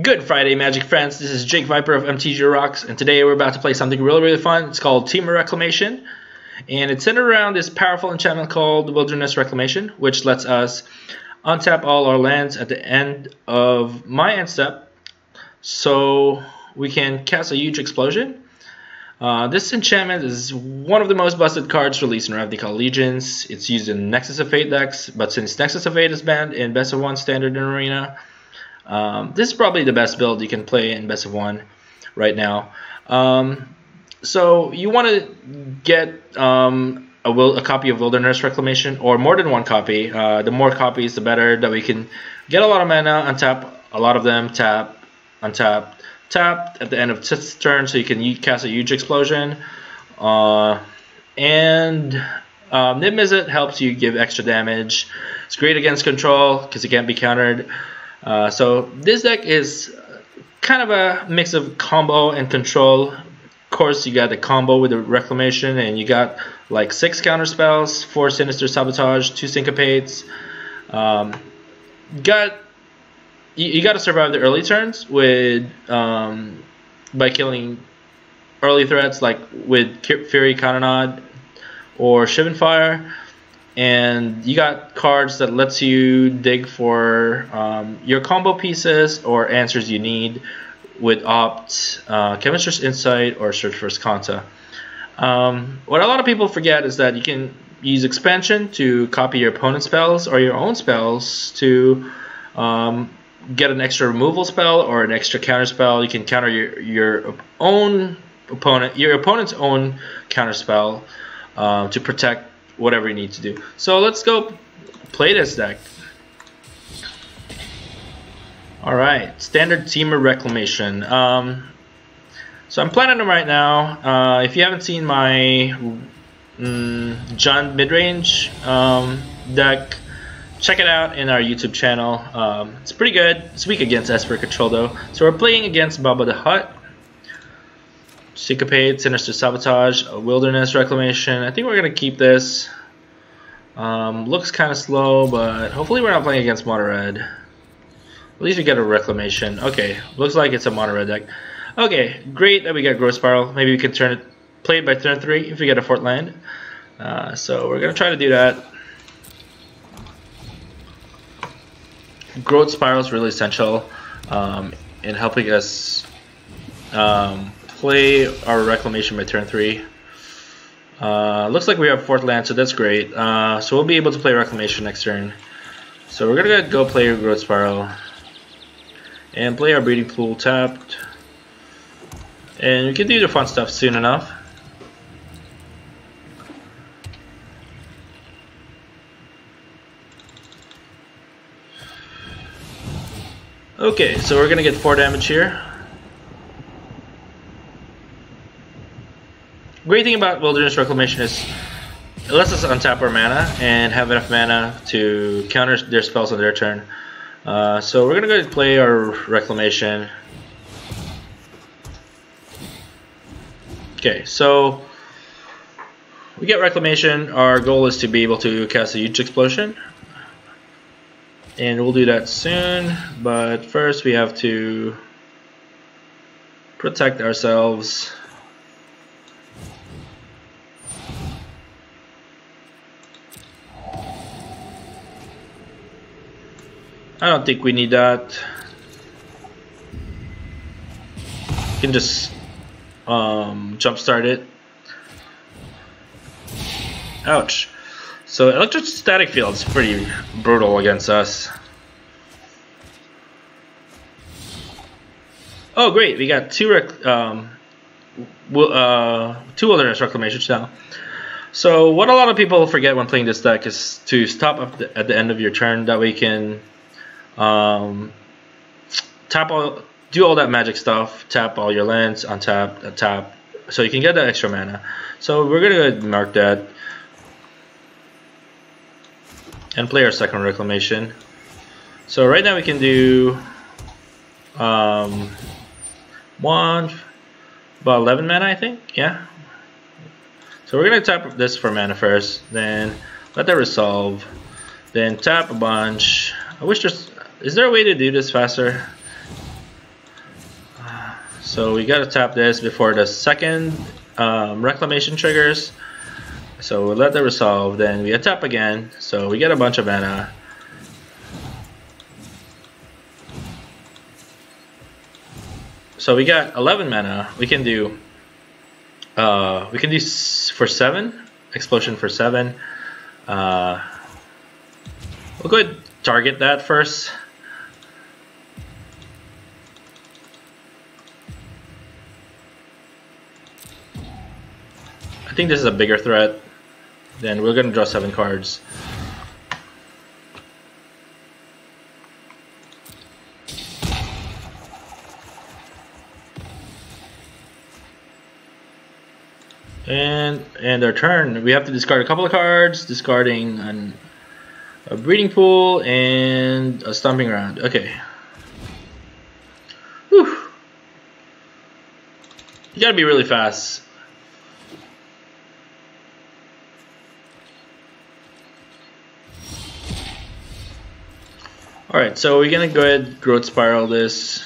Good Friday, Magic friends. This is Jake Vyper of MTG Rocks, and today we're about to play something really fun. It's called Temur Reclamation, and it's centered around this powerful enchantment called Wilderness Reclamation, which lets us untap all our lands at the end of my end step, so we can cast a huge explosion. This enchantment is one of the most busted cards released in Ravnica Allegiance. It's used in Nexus of Fate decks, but since Nexus of Fate is banned in Best of 1 Standard and Arena, this is probably the best build you can play in Best of 1 right now. So you want to get a copy of Wilderness Reclamation, or more than one copy. The more copies, the better, that we can get a lot of mana, untap a lot of them, tap, untap, tap at the end of this turn, so you can cast a huge explosion. Niv-Mizzet helps you give extra damage. It's great against control because it can't be countered. So this deck is kind of a mix of combo and control. Of course, you got the combo with the Reclamation, and you got like 6 counter spells, 4 Sinister Sabotage, 2 Syncopates. You got to survive the early turns with by killing early threats like with Fiery Cannonade or Shivan Fire. And you got cards that lets you dig for your combo pieces or answers you need with Opt, Chemister's Insight, or Search For Azcanta. What a lot of people forget is that you can use expansion to copy your opponent's spells or your own spells to get an extra removal spell or an extra counter spell. You can counter your opponent's own counter spell to protect whatever you need to do. So let's go play this deck. Alright, standard Temur Reclamation. So I'm planning them right now. If you haven't seen my Jund midrange deck, check it out in our YouTube channel. It's pretty good. It's weak against Esper Control though. So we're playing against Baba the Hutt, Syncopate, Sinister Sabotage, a Wilderness Reclamation. I think we're going to keep this. Looks kind of slow, but hopefully we're not playing against Mono Red. At least we get a Reclamation. Okay, looks like it's a Mono Red deck. Okay, great that we got Growth Spiral. Maybe we can play it by turn 3 if we get a 4th land. So we're going to try to do that. Growth Spiral is really essential in helping us play our Reclamation by turn 3. Looks like we have 4th land, so that's great. So we'll be able to play Reclamation next turn. So we're gonna go play our Growth Spiral and play our Breeding Pool tapped, and we can do the fun stuff soon enough. Okay, so we're gonna get 4 damage here. Great thing about Wilderness Reclamation is it lets us untap our mana and have enough mana to counter their spells on their turn. So we're gonna go play our Reclamation. Okay, so we get Reclamation. Our goal is to be able to cast a huge explosion, and we'll do that soon. But first, we have to protect ourselves. I don't think we need that. You can just jumpstart it. Ouch. So Electrostatic Field is pretty brutal against us. Oh great, we got 2 Wilderness Reclamations now. So what a lot of people forget when playing this deck is to stop at the end of your turn. That way you can do all that magic stuff, tap all your lands, untap, tap, so you can get that extra mana. So we're gonna mark that and play our 2nd Reclamation. So right now we can do about 11 mana, I think. Yeah. So we're gonna tap this for mana first, then let that resolve, then tap a bunch. I wish is there a way to do this faster? So we gotta tap this before the second reclamation triggers. So we'll let that resolve, then we tap again, so we get a bunch of mana. So we got 11 mana. We can do for 7, explosion for 7. We'll go ahead and target that first. I think this is a bigger threat. Then we're gonna draw 7 cards. And our turn, we have to discard a couple of cards, discarding a breeding pool and a stomping ground. Okay. Whew. You gotta be really fast. Alright, so we're gonna go ahead and growth spiral this.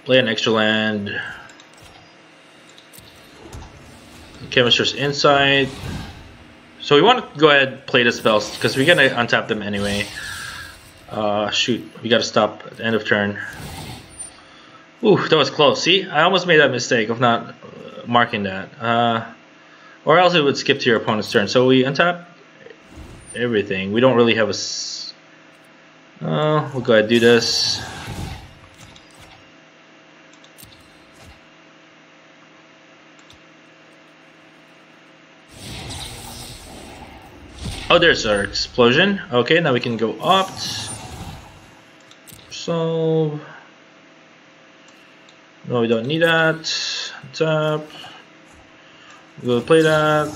Play an extra land. Chemister's Insight. So we want to go ahead and play the spells because we're gonna untap them anyway. Shoot, we gotta stop at the end of turn. Ooh, that was close. See, I almost made that mistake of not marking that. Or else it would skip to your opponent's turn. So we untap everything. We don't really have a... we'll go ahead and do this. Oh, there's our explosion. Okay, now we can go opt. So... no, we don't need that. Tap. We'll play that.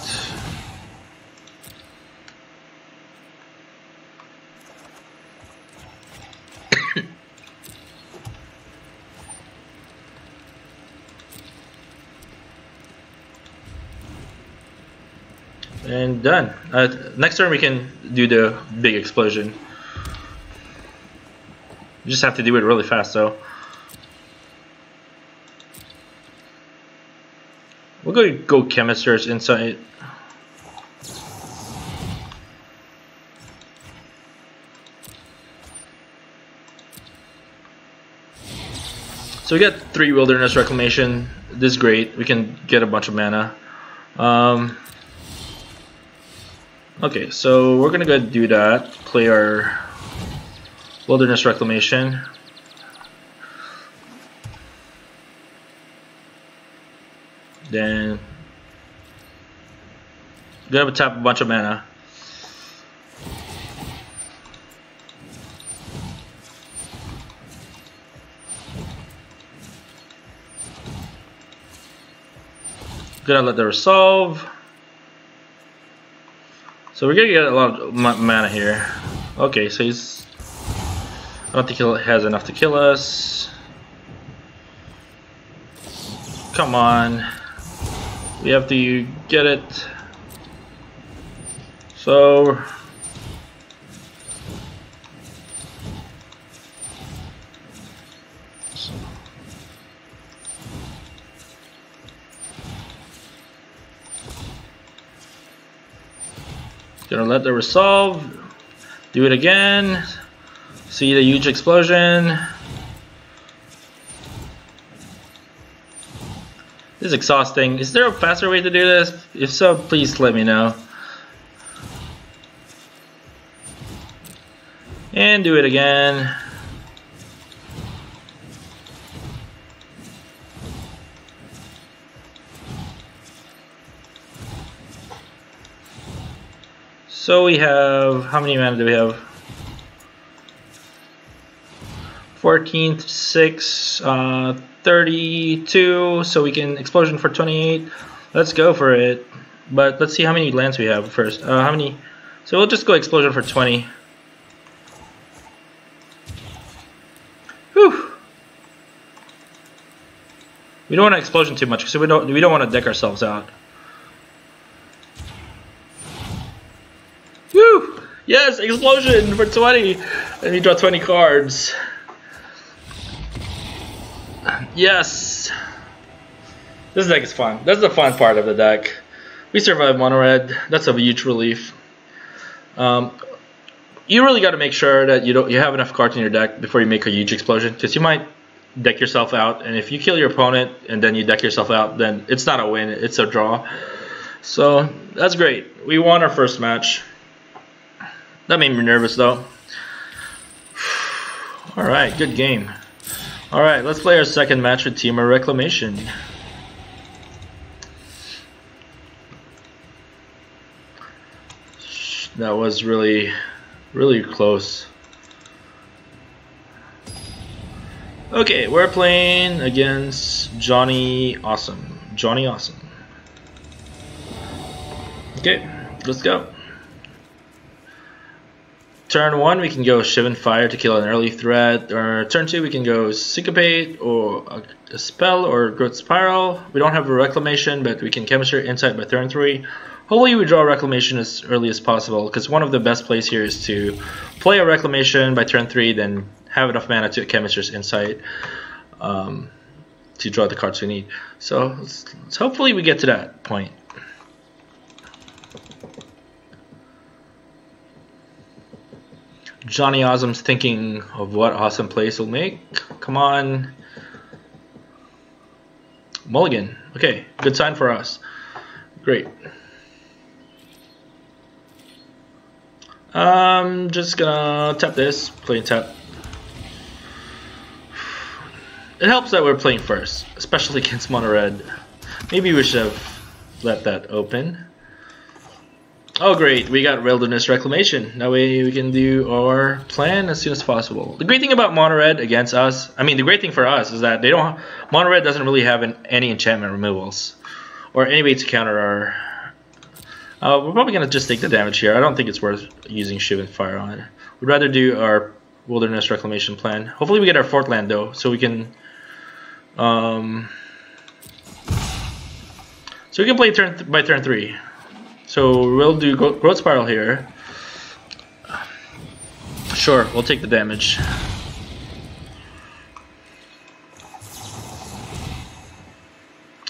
And done. Next turn we can do the big explosion. You just have to do it really fast though. We'll go Chemister's Insight. So we got 3 Wilderness Reclamation. This is great. We can get a bunch of mana. Okay, so we're gonna go ahead and do that. Play our Wilderness Reclamation. Then gonna tap a bunch of mana. Gonna let that resolve. So we're gonna get a lot of mana here. Okay, so he's... I don't think he has enough to kill us. Come on. We have to get it. So... gonna let that resolve. Do it again. See the huge explosion. This is exhausting. Is there a faster way to do this? If so, please let me know. And do it again. So we have, how many mana do we have? 14, 6, 32, so we can explosion for 28. Let's go for it. But let's see how many lands we have first. How many? So we'll just go explosion for 20. Whew. We don't want to explosion too much because we don't want to deck ourselves out. Whew. Yes, explosion for 20, and you draw 20 cards. Yes. This deck is fun. That's the fun part of the deck. We survived mono red. That's a huge relief. You really got to make sure that you have enough cards in your deck before you make a huge explosion, because you might deck yourself out, and if you kill your opponent and then you deck yourself out, then it's not a win, it's a draw. So that's great. We won our first match. That made me nervous though. Alright, good game. Alright, let's play our second match with Temur Reclamation. That was really close. Okay, we're playing against Johnny Awesome. Johnny Awesome. Okay, let's go. Turn 1, we can go Shivan Fire to kill an early threat. Or turn 2, we can go Syncopate or a spell or Growth Spiral. We don't have a Reclamation, but we can Chemister Insight by turn 3. Hopefully we draw a Reclamation as early as possible, because one of the best plays here is to play a Reclamation by turn 3, then have enough mana to Chemister's Insight to draw the cards we need. So let's hopefully we get to that point. Johnny Awesome's thinking of what awesome plays he'll make. Come on. Mulligan. Okay, good sign for us. Great. Just gonna tap this, play and tap. It helps that we're playing first, especially against mono red. Maybe we should have let that open. Oh great, we got Wilderness Reclamation. That way we can do our plan as soon as possible. The great thing about mono red against us, I mean the great thing for us is that mono red doesn't really have any enchantment removals or any way to counter our. We're probably gonna just take the damage here. I don't think it's worth using Shivan Fire on. We'd rather do our Wilderness Reclamation plan. Hopefully we get our 4th land though, so we can play by turn 3. So we'll do Growth Spiral here. Sure, we'll take the damage.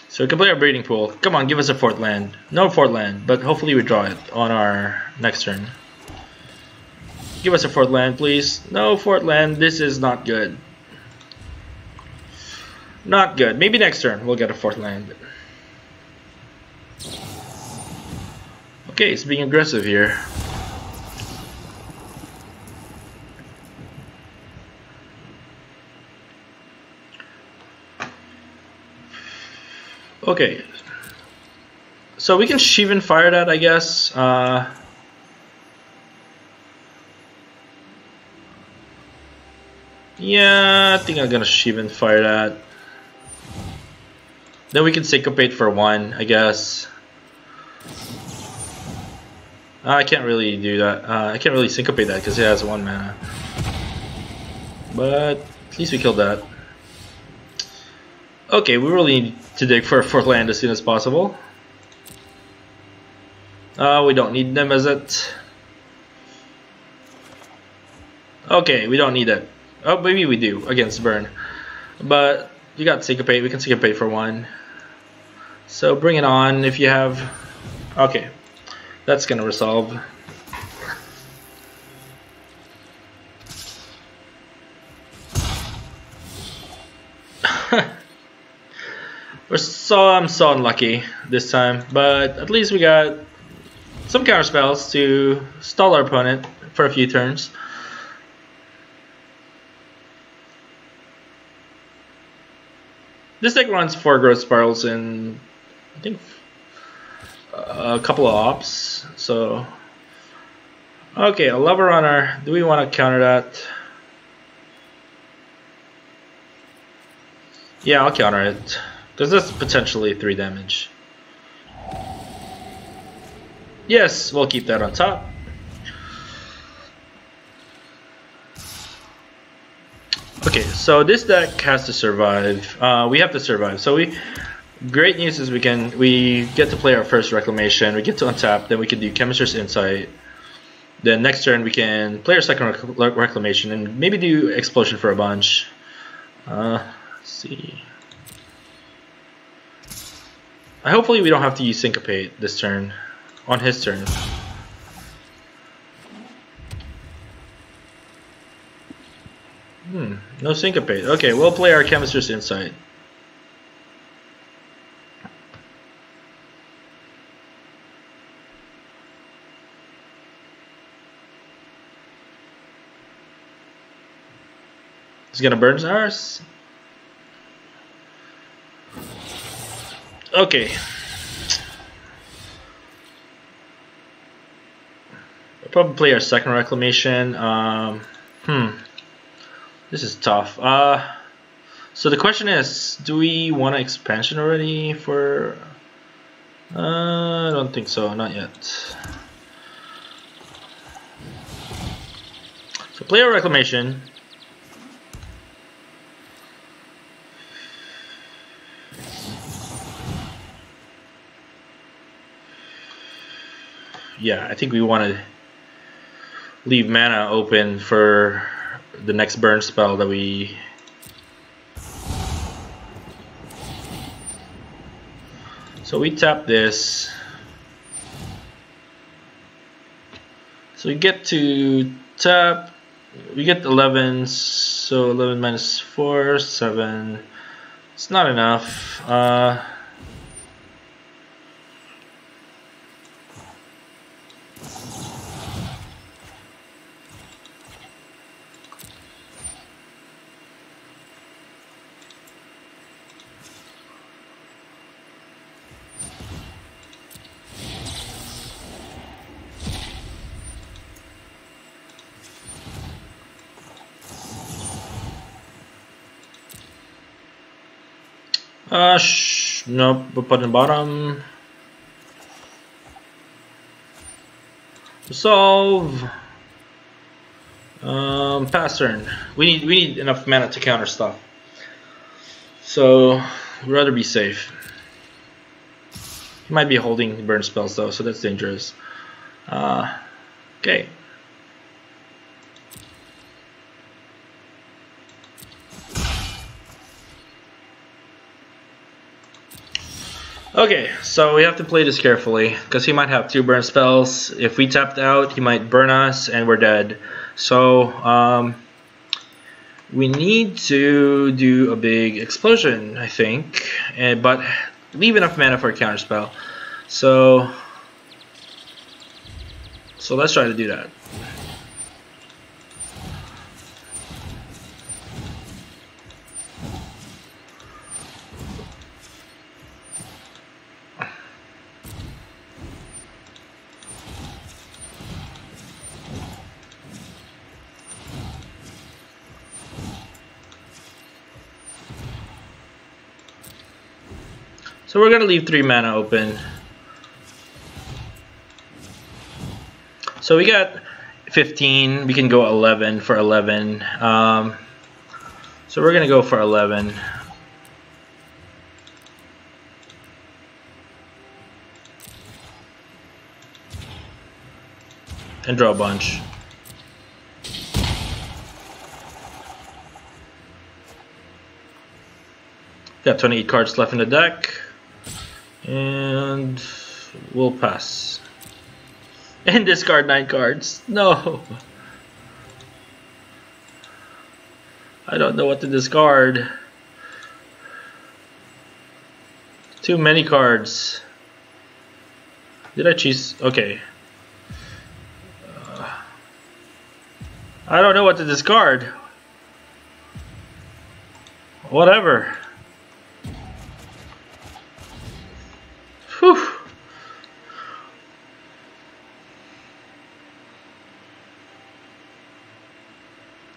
So we can play our Breeding Pool. Come on, give us a 4th land. No 4th land, but hopefully we draw it on our next turn. Give us a 4th land, please. No 4th land, this is not good. Not good. Maybe next turn we'll get a 4th land. Okay, it's being aggressive here. Okay. So we can Shivan Fire that, I guess. Yeah, I think I'm gonna Shivan Fire that. Then we can Syncopate for 1, I guess. I can't really do that. I can't really Syncopate that because it has 1 mana. But at least we killed that. Okay, we really need to dig for a 4th land as soon as possible. We don't need Niv-Mizzet. Okay, we don't need it. Oh, maybe we do against Burn. But you got Syncopate. We can Syncopate for 1. So bring it on if you have. Okay. That's gonna resolve. I'm so unlucky this time, but at least we got some counter spells to stall our opponent for a few turns. This deck runs 4 Growth Spirals and I think a couple of ops, so okay, a Lava Runner. Do we want to counter that? Yeah, I'll counter it because that's potentially 3 damage. Yes, we'll keep that on top. Okay, so this deck has to survive. We have to survive. So great news is we get to play our first Reclamation. We get to untap. Then we can do Chemister's Insight. Then next turn we can play our second Reclamation and maybe do Explosion for a bunch. Let's see. Hopefully we don't have to use Syncopate this turn, on his turn. No Syncopate. Okay, we'll play our Chemister's Insight. He's gonna burn ours. Okay. We'll probably play our second Reclamation. This is tough. So the question is, do we want an expansion already for... I don't think so, not yet. So play our Reclamation. Yeah, I think we want to leave mana open for the next burn spell that we... So we tap this. So we get to tap, we get 11, so 11 minus 4, 7. It's not enough. Nope, we'll put in bottom. Resolve. Pass turn. We need enough mana to counter stuff. So we'd rather be safe. He might be holding burn spells though, so that's dangerous. Okay. Okay, so we have to play this carefully because he might have 2 burn spells. If we tapped out, he might burn us and we're dead. So we need to do a big explosion, I think, but leave enough mana for a counter spell. So let's try to do that. So we're gonna leave 3 mana open. So we got 15. We can go 11 for 11. So we're gonna go for 11. And draw a bunch. Got 28 cards left in the deck. And we'll pass. And discard 9 cards. No. I don't know what to discard. Too many cards. Did I choose? Okay. I don't know what to discard. Whatever. Whew.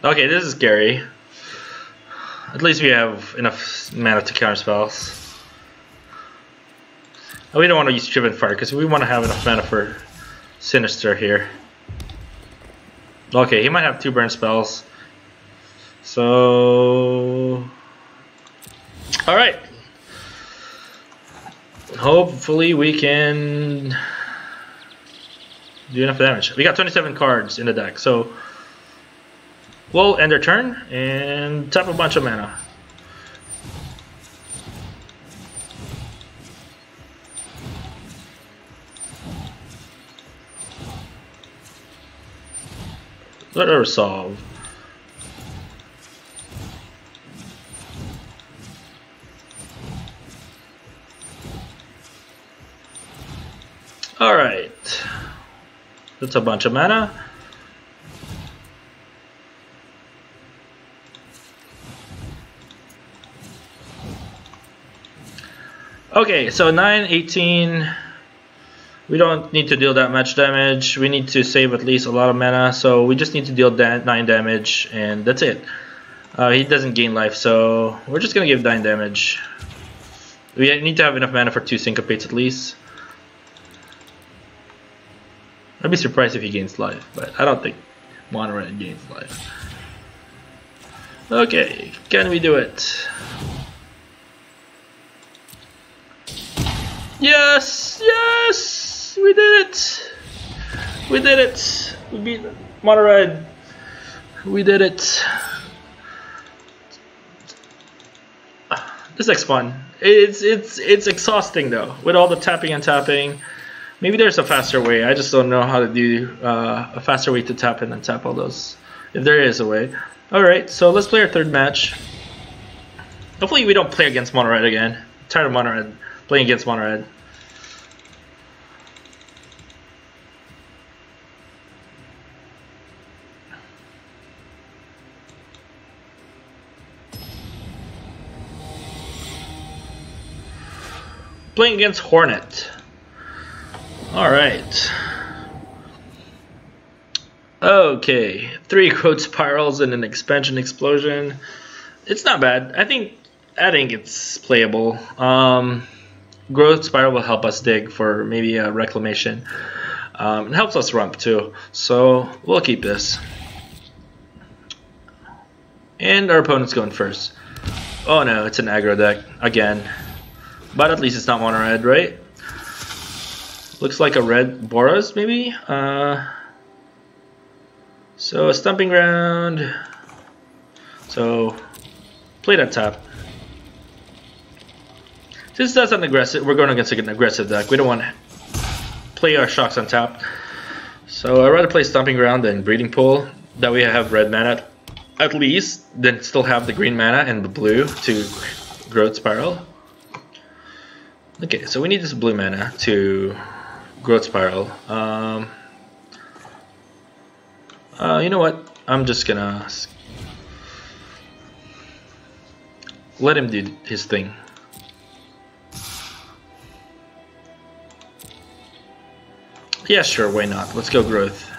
Okay, this is scary. At least we have enough mana to counter spells. Oh, we don't want to use Shivan Fire because we want to have enough mana for Sinister here. Okay, he might have 2 burn spells. So... Alright. Hopefully we can do enough damage. We got 27 cards in the deck, so we'll end our turn and tap a bunch of mana. Let her resolve. Alright. That's a bunch of mana. Okay, so 9, 18. We don't need to deal that much damage. We need to save at least a lot of mana, so we just need to deal 9 damage, and that's it. He doesn't gain life, so we're just gonna give 9 damage. We need to have enough mana for 2 Syncopates at least. I'd be surprised if he gains life, but I don't think Mono-Red gains life. Okay, can we do it? Yes! Yes! We did it! We did it! We beat Mono-Red. We did it. This deck's fun. It's exhausting though, with all the tapping and tapping. Maybe there's a faster way. I just don't know how to do a faster way to tap and untap all those. If there is a way. Alright, so let's play our third match. Hopefully we don't play against Mono-Red again. I'm tired of Mono-Red playing against Mono-Red. Playing against Hornet. Alright. Okay. 3 Growth Spirals and an Expansion Explosion. It's not bad. I think it's playable. Growth Spiral will help us dig for maybe a Reclamation. It helps us rump too. So we'll keep this. And our opponent's going first. Oh no, it's an aggro deck again. But at least it's not Mono-Red, right? Looks like a red Boros, maybe? So, Stomping Ground. So, play that tap. Since that's an aggressive, we're going against an aggressive deck. We don't want to play our shocks on tap. So, I'd rather play Stomping Ground than Breeding Pool. That way I have red mana at least, then still have the green mana and the blue to Growth Spiral. Okay, so we need this blue mana to Growth Spiral. You know what? I'm just gonna let him do his thing. Yeah, sure, why not? Let's go Growth.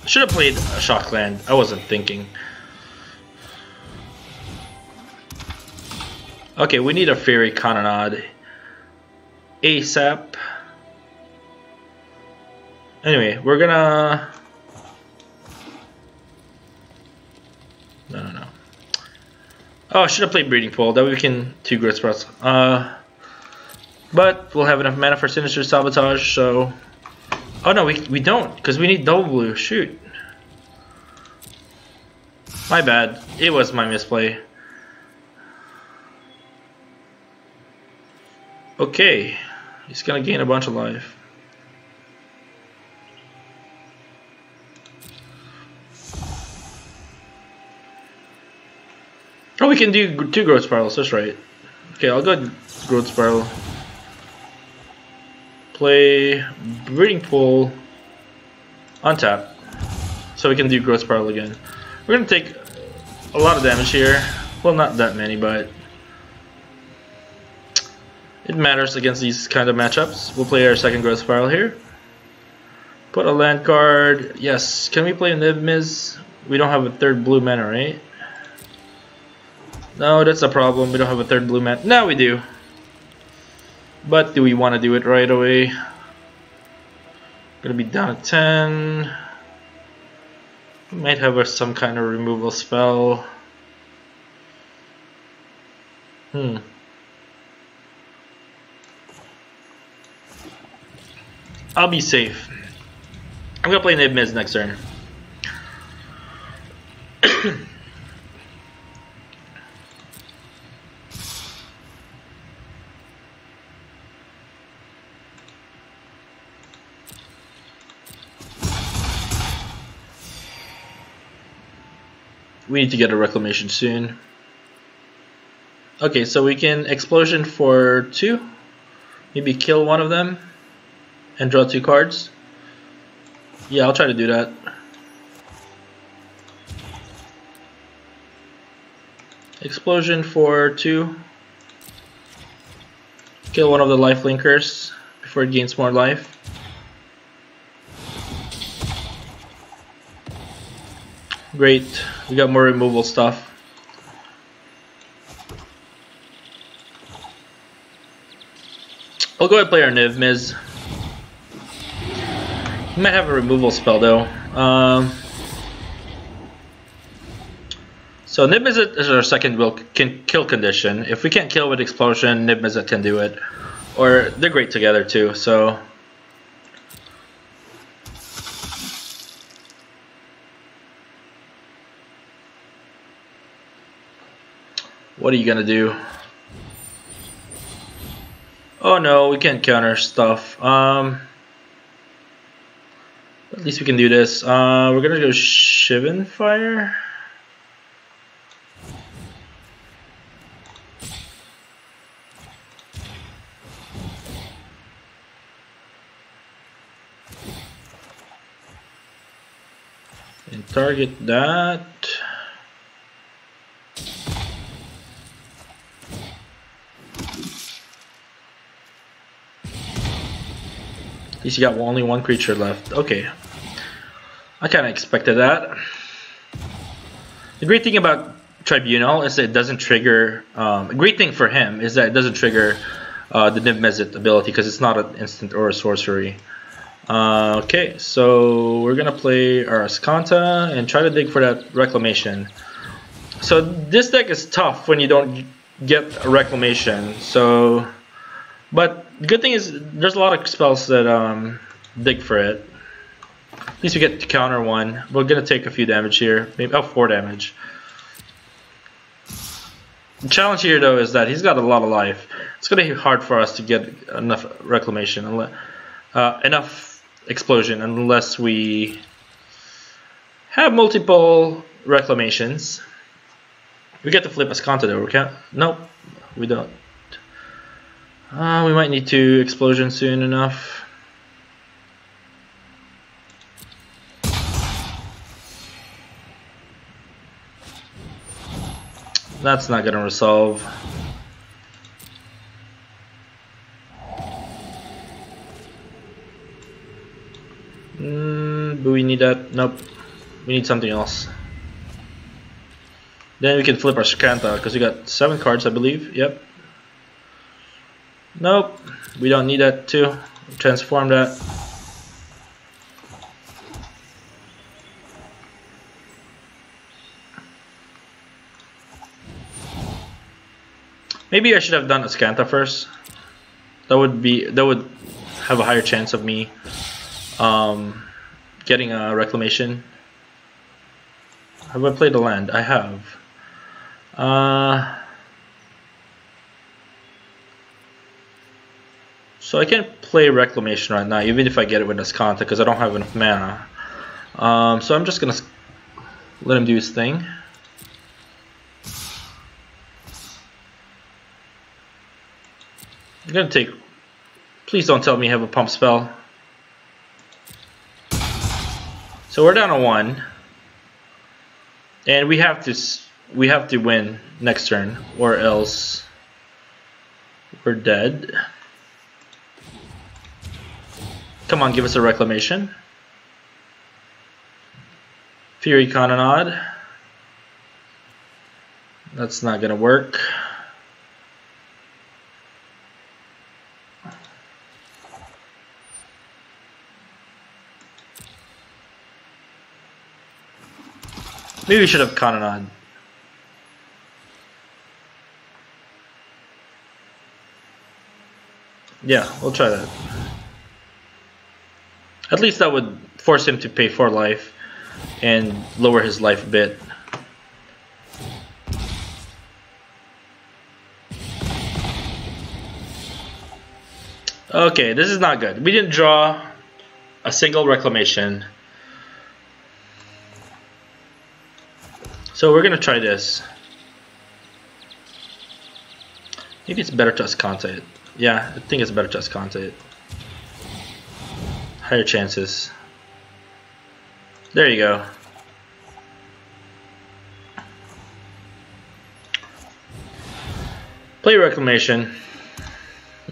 Should have played a Shock Land. I wasn't thinking. Okay, we need a Fiery Cannonade ASAP. Anyway, we're gonna... No. Oh, I should have played Breeding Pool. That way we can 2 Growth Sprouts. But we'll have enough mana for Sinister Sabotage, so... Oh no, we don't, because we need double blue. Shoot. My bad. It was my misplay. Okay, he's gonna gain a bunch of life. Oh, we can do 2 Growth Spirals, that's right. Okay, I'll go Growth Spiral. Play Breeding Pool on tap, so we can do Growth Spiral again. We're gonna take a lot of damage here. Well, not that many, but it matters against these kind of matchups. We'll play our second Growth Spiral here. Put a land card. Yes. Can we play Niv-Mizzet? We don't have a 3rd blue mana, right? No, that's a problem. We don't have a 3rd blue mana. Now we do. But do we want to do it right away? Gonna be down at 10. We might have some kind of removal spell. I'll be safe. I'm gonna play Niv-Mizzet next turn. We need to get a Reclamation soon. Okay, so we can Explosion for 2. Maybe kill one of them and draw 2 cards. Yeah, I'll try to do that. Explosion for 2. Kill one of the life linkers before it gains more life. Great, we got more removal stuff. I'll go ahead and play our Niv-Mizzet. He might have a removal spell though. So Niv-Mizzet is our second kill condition. If we can't kill with Explosion, Niv-Mizzet can do it. Or they're great together too, so. What are you gonna do? Oh no, we can't counter stuff. At least we can do this. We're gonna go Shivan Fire. And target that. At least you got only one creature left. Okay. I kind of expected that. The great thing about Tribunal is that it doesn't trigger... a great thing for him is that it doesn't trigger the Niv-Mizzet ability because it's not an instant or a sorcery. Okay, so we're going to play our Azcanta and try to dig for that Reclamation. So this deck is tough when you don't get a Reclamation. So... But the good thing is there's a lot of spells that dig for it. At least we get to counter one. We're gonna take a few damage here, maybe 4 damage. The challenge here though is that he's got a lot of life. It's gonna be hard for us to get enough Reclamation, enough Explosion, unless we have multiple Reclamations. We get to flip Azcanta though. We can't. Nope, we don't. We might need to Explosion soon enough. That's not gonna resolve. But we need that. Nope. We need something else. Then we can flip our Azcanta because we got 7 cards, I believe. Yep. Nope, we don't need that too. Transform that. Maybe I should have done Azcanta first. That would have a higher chance of me getting a Reclamation. Have I played the land? I have. So I can't play Reclamation right now, even if I get it with Azcanta, because I don't have enough mana. So I'm just gonna let him do his thing. I'm gonna take. Please don't tell me you have a pump spell. So we're down to 1, and we have to win next turn, or else we're dead. Come on, give us a Reclamation. Fiery Cannonade. That's not gonna work. Maybe we should have Cannonade. Yeah, we'll try that. At least that would force him to pay 4 life and lower his life a bit. Okay, this is not good. We didn't draw a single reclamation. So we're gonna try this. Maybe it's better to Azcanta it. Yeah, I think it's better to Azcanta it. Higher chances. There you go. Play Reclamation.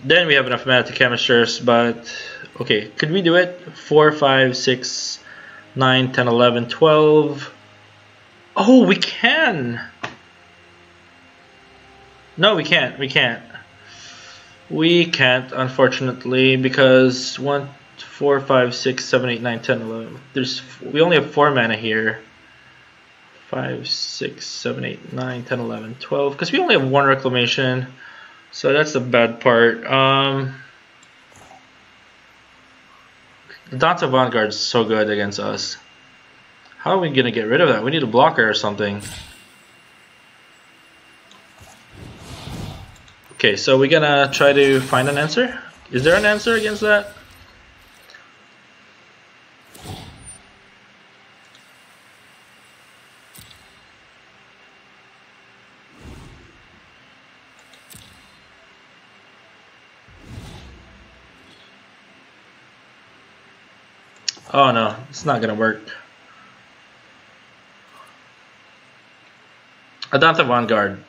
Then we have enough mana to Chemisters, but okay, could we do it? 4, 5, 6, 9, 10, 11, 12. Oh, we can! No, we can't. We can't. We can't, unfortunately, because 1, 4, 5, 6, 7, 8, 9, 10, 11. We only have 4 mana here. 5, 6, 7, 8, 9, 10, 11, 12. Because we only have 1 Reclamation. So that's the bad part. The Dance of Vanguard is so good against us. How are we going to get rid of that? We need a blocker or something. Okay, so we're going to try to find an answer. Is there an answer against that? Oh no, it's not gonna work. Adanta Vanguard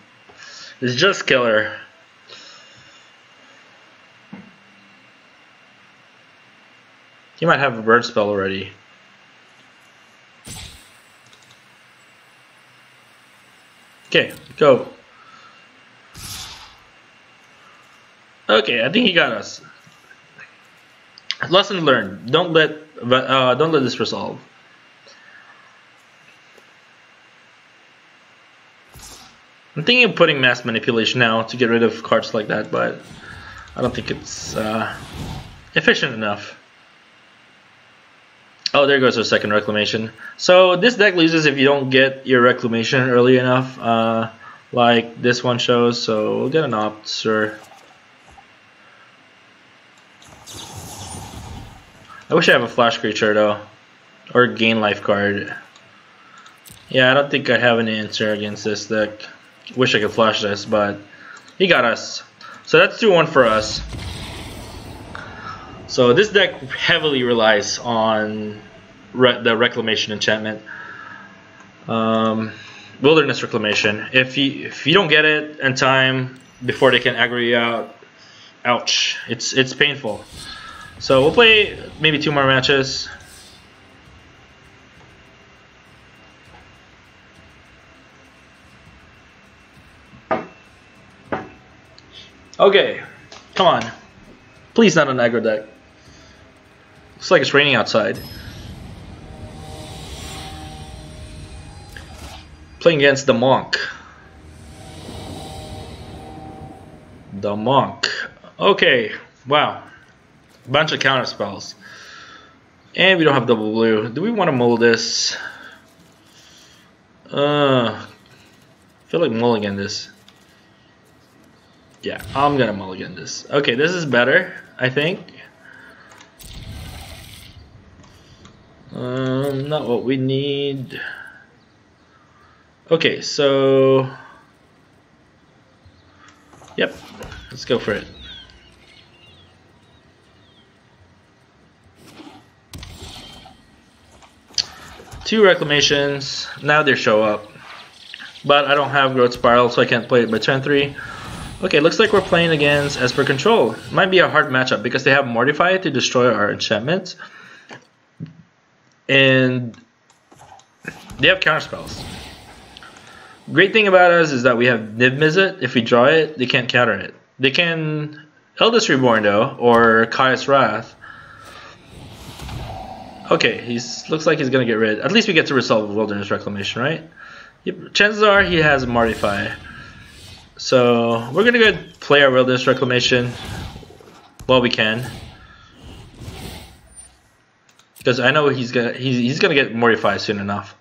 is just killer. He might have a burn spell already. Okay, go. Okay, I think he got us. Lesson learned: don't let this resolve. I'm thinking of putting Mass Manipulation now to get rid of cards like that, but I don't think it's efficient enough. Oh, there goes our second Reclamation. So this deck loses if you don't get your Reclamation early enough, like this one shows. So we'll get an opt, sir. I wish I have a flash creature though, or a gain life card. Yeah, I don't think I have an answer against this deck. Wish I could flash this, but he got us. So that's 2-1 for us. So this deck heavily relies on the Reclamation enchantment. Wilderness Reclamation. If you don't get it in time before they can aggro you out, ouch, it's painful. So we'll play maybe 2 more matches. Okay, come on. Please not an aggro deck. Looks like it's raining outside. Playing against the Monk. The Monk. Okay, wow. Bunch of counter spells. And we don't have double blue. Do we want to mull this? I feel like mulligan this. Yeah, I'm gonna mulligan this. Okay, this is better, I think. Not what we need. Okay, so yep, let's go for it. Two Reclamations, now they show up. But I don't have Growth Spiral, so I can't play it by turn 3. Okay, looks like we're playing against As Per Control. Might be a hard matchup because they have Mortify to destroy our enchantments. And they have counterspells. Great thing about us is that we have Niv-Mizzet. If we draw it, they can't counter it. They can Eldest Reborn though, or Kaya's Wrath. Okay, looks like he's gonna get rid. At least we get to resolve Wilderness Reclamation, right? Yep. Chances are he has Mortify. So we're gonna go play our Wilderness Reclamation while we can. because I know he's gonna get Mortify soon enough.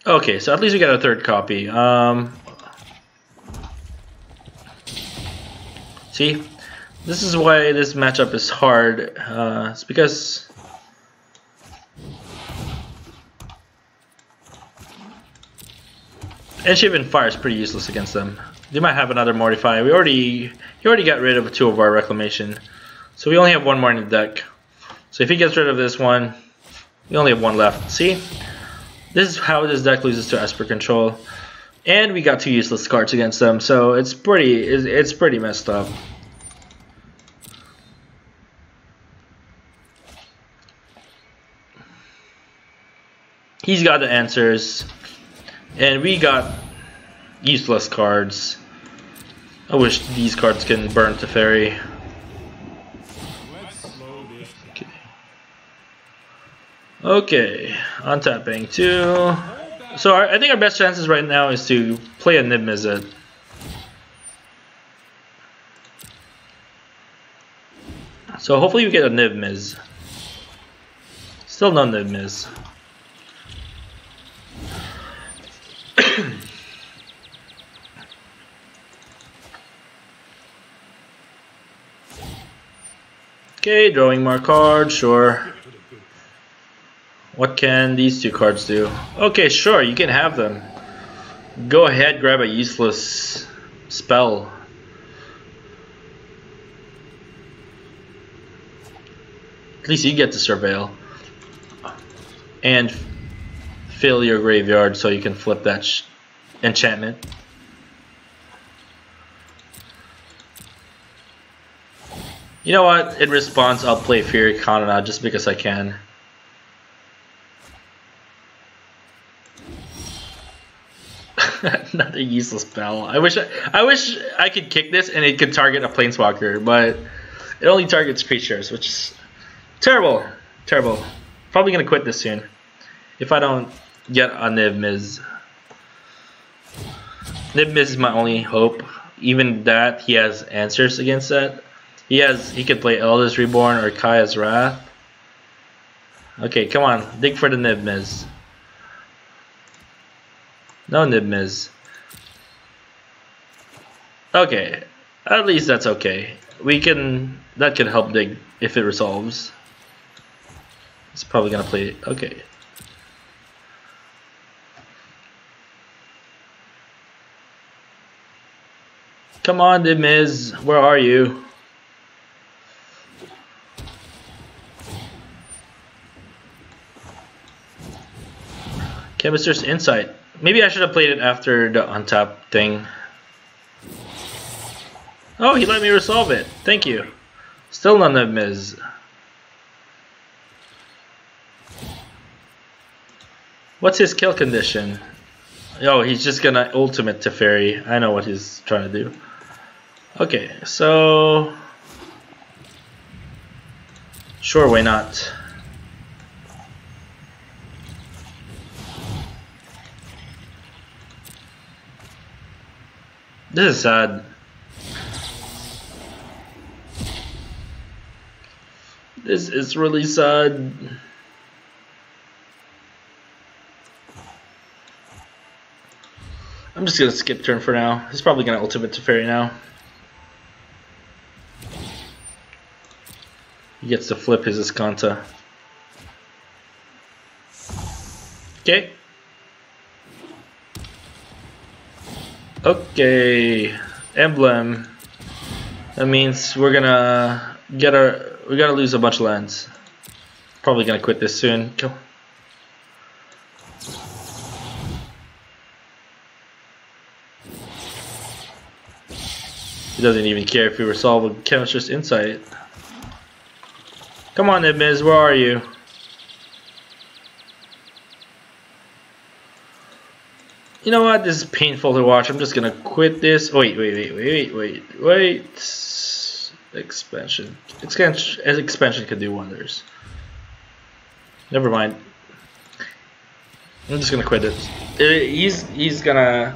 Okay, so at least we got a third copy. See, this is why this matchup is hard. It's because Shivan Fire is pretty useless against them. They might have another Mortify. He already got rid of 2 of our Reclamation, so we only have 1 more in the deck. So if he gets rid of this one, we only have 1 left. See, this is how this deck loses to Esper Control, and we got 2 useless cards against them. So it's pretty messed up. He's got the answers, and we got useless cards. I wish these cards can burn to Fairy. Okay, untapping 2. So I think our best chances right now is to play a Niv-Mizzet. So hopefully we get a Niv-Miz. Still no Niv-Miz. Okay, drawing more cards, sure. What can these 2 cards do? Okay, sure, you can have them. Go ahead, grab a useless spell. At least you get to surveil. And fill your graveyard so you can flip that enchantment. You know what? In response, I'll play Fiery Cannonade just because I can. Another useless spell. I wish I could kick this and it could target a Planeswalker, but it only targets creatures, which is terrible. Terrible. Probably gonna quit this soon if I don't get a Niv-Miz. Niv-Miz is my only hope. Even that, he has answers against that. He could play Eldest Reborn or Kaya's Wrath. Okay, come on, dig for the Niv-Miz. No Niv-Miz. Okay, at least that's okay. That can help dig if it resolves. It's probably gonna play. Okay. Come on, Niv-Miz, where are you? Chemister's Insight. Maybe I should have played it after the untap thing. Oh, he let me resolve it. Thank you. Still none of Miz. What's his kill condition? Oh, he's just gonna ultimate to Fairy. I know what he's trying to do. Okay, so... sure, why not? This is sad. This is really sad. I'm just gonna skip turn for now. He's probably gonna ultimate to Fairy now. He gets to flip his Azcanta. Okay. Okay, emblem. That means we're gonna get we gotta lose a bunch of lands. Probably gonna quit this soon. Go. He doesn't even care if we resolve a Chemister's Insight. Come on, Niv-Miz, where are you? You know what? This is painful to watch. I'm just gonna quit this. Wait. Expansion. Expansion could do wonders. Never mind. I'm just gonna quit it. He's gonna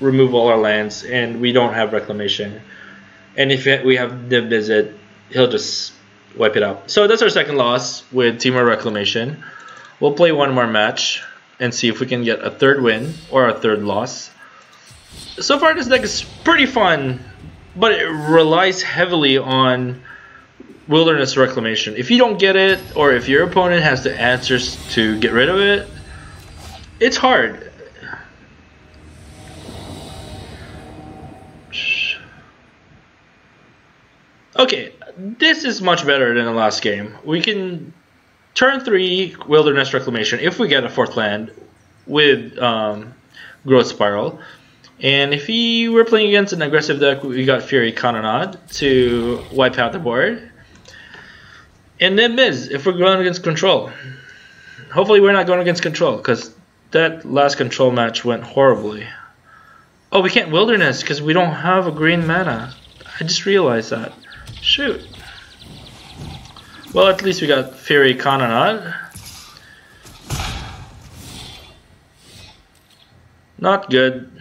remove all our lands, and we don't have Reclamation. And if we have Niv-Mizzet, he'll just wipe it out. So that's our second loss with Temur Reclamation. We'll play one more match and see if we can get a third win or a third loss. So far this deck is pretty fun, but it relies heavily on Wilderness Reclamation. If you don't get it, or if your opponent has the answers to get rid of it, it's hard. Okay, this is much better than the last game. We can turn 3 Wilderness Reclamation if we get a 4th land with Growth Spiral. And if we were playing against an aggressive deck, we got Fiery Cannonade to wipe out the board. And then Miz, if we're going against Control. Hopefully we're not going against Control, because that last Control match went horribly. Oh, we can't Wilderness because we don't have a green mana. I just realized that. Shoot. Well, at least we got Fiery Cannonade. Not good.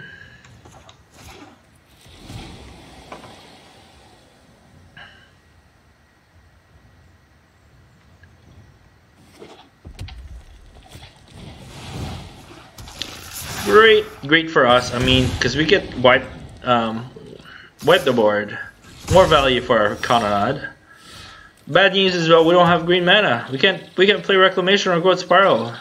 Great for us. I mean, because we get wipe the board. More value for our Cannonade. Bad news is, well, we don't have green mana. We can't play Reclamation or Growth Spiral.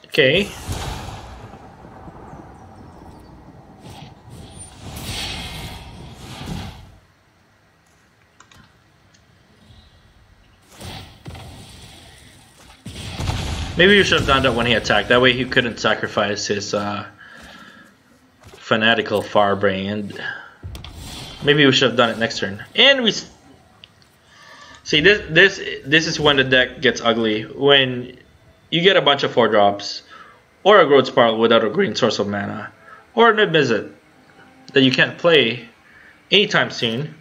Okay. Maybe we should have done that when he attacked. That way he couldn't sacrifice his fanatical Farbrand. Maybe we should have done it next turn. And we see this is when the deck gets ugly. When you get a bunch of 4-drops, or a Growth Spiral without a green source of mana, or a Niv-Mizzet that you can't play anytime soon.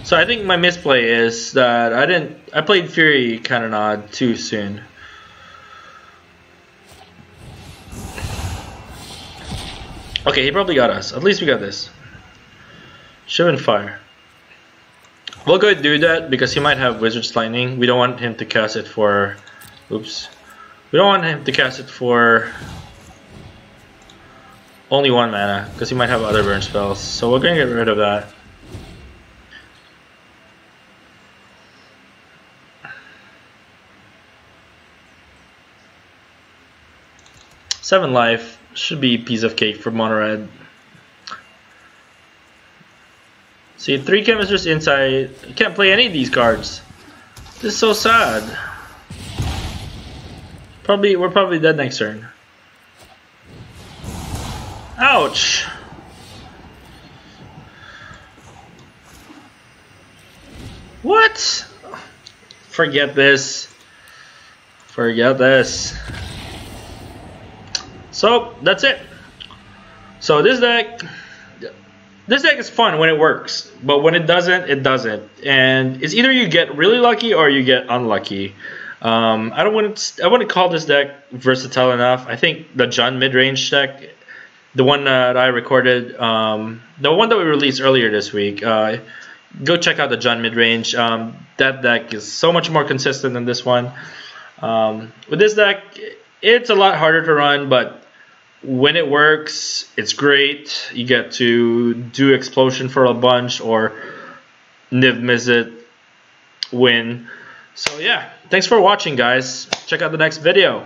So I think my misplay is that I played Fiery Cannonade too soon. Okay, he probably got us. At least we got this. Shivan Fire. We'll go ahead and do that because he might have Wizard's Lightning. We don't want him to cast it for... Oops. We don't want him to cast it for only 1 mana because he might have other burn spells. So we're going to get rid of that. Seven life should be a piece of cake for mono red. See, 3 Chemisters inside. You can't play any of these cards. This is so sad. We're probably dead next turn. Ouch! What? Forget this. Forget this. So that's it. So this deck is fun when it works, but when it doesn't, it doesn't. And it's either you get really lucky or you get unlucky. I wouldn't call this deck versatile enough. I think the Jund mid-range deck, the one that I recorded, the one that we released earlier this week, go check out the Jund mid-range. That deck is so much more consistent than this one. With this deck, it's a lot harder to run, but when it works, it's great. You get to do Explosion for a bunch or Niv-Mizzet win. So yeah, thanks for watching, guys. Check out the next video.